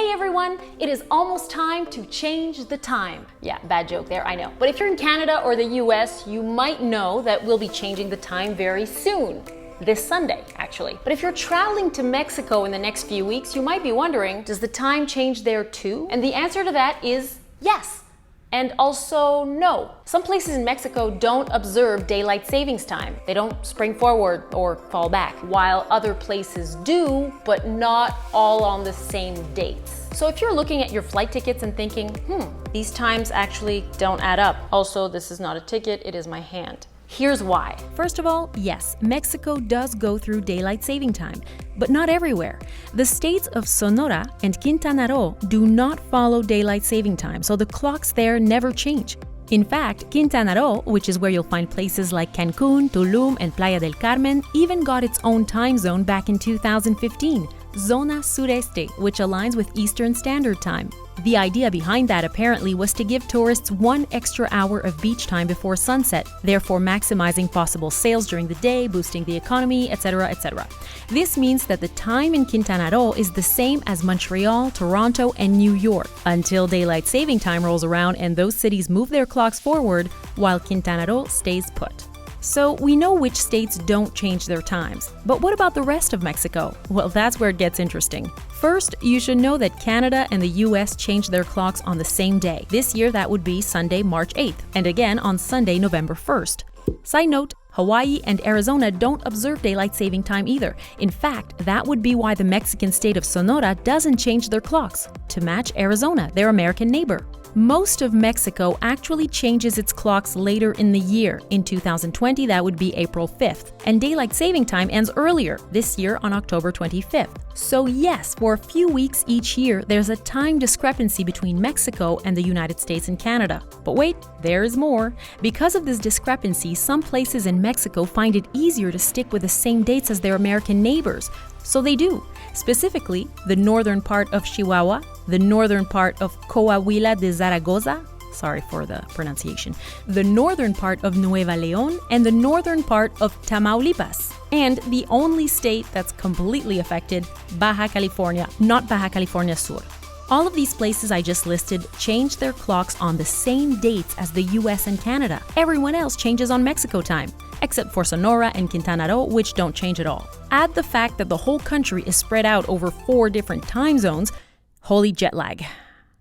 Hey everyone, it is almost time to change the time. Yeah, bad joke there, I know. But if you're in Canada or the US, you might know that we'll be changing the time very soon. This Sunday, actually. But if you're traveling to Mexico in the next few weeks, you might be wondering, does the time change there too? And the answer to that is yes. And also no. Some places in Mexico don't observe daylight savings time. They don't spring forward or fall back, while other places do, but not all on the same dates. So if you're looking at your flight tickets and thinking, these times actually don't add up. Also, this is not a ticket, it is my hand. Here's why. First of all, yes, Mexico does go through daylight saving time, but not everywhere. The states of Sonora and Quintana Roo do not follow daylight saving time, so the clocks there never change. In fact, Quintana Roo, which is where you'll find places like Cancun, Tulum, and Playa del Carmen, even got its own time zone back in 2015, Zona Sureste, which aligns with Eastern Standard Time. The idea behind that apparently was to give tourists 1 extra hour of beach time before sunset, therefore maximizing possible sales during the day, boosting the economy, etc., etc. This means that the time in Quintana Roo is the same as Montreal, Toronto, and New York, until daylight saving time rolls around and those cities move their clocks forward while Quintana Roo stays put. So we know which states don't change their times. But what about the rest of Mexico? Well, that's where it gets interesting. First, you should know that Canada and the US changed their clocks on the same day. This year, that would be Sunday, March 8th, and again on Sunday, November 1st. Side note, Hawaii and Arizona don't observe daylight saving time either. In fact, that would be why the Mexican state of Sonora doesn't change their clocks to match Arizona, their American neighbor. Most of Mexico actually changes its clocks later in the year. In 2020, that would be April 5th. And daylight saving time ends earlier, this year on October 25th. So yes, for a few weeks each year, there's a time discrepancy between Mexico and the United States and Canada. But wait, there is more. Because of this discrepancy, some places in Mexico find it easier to stick with the same dates as their American neighbors. So they do. Specifically, the northern part of Chihuahua, the northern part of Coahuila de Zaragoza, sorry for the pronunciation, the northern part of Nueva León, and the northern part of Tamaulipas. And the only state that's completely affected, Baja California, not Baja California Sur. All of these places I just listed change their clocks on the same dates as the US and Canada. Everyone else changes on Mexico time, except for Sonora and Quintana Roo, which don't change at all. Add the fact that the whole country is spread out over 4 different time zones. Holy jet lag.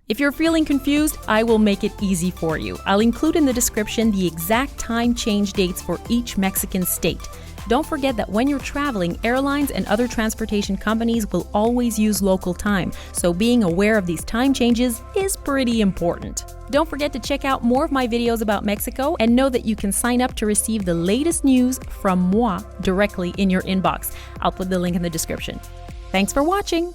If you're feeling confused, I will make it easy for you. I'll include in the description the exact time change dates for each Mexican state. Don't forget that when you're traveling, airlines and other transportation companies will always use local time, so being aware of these time changes is pretty important. Don't forget to check out more of my videos about Mexico and know that you can sign up to receive the latest news from moi directly in your inbox. I'll put the link in the description. Thanks for watching!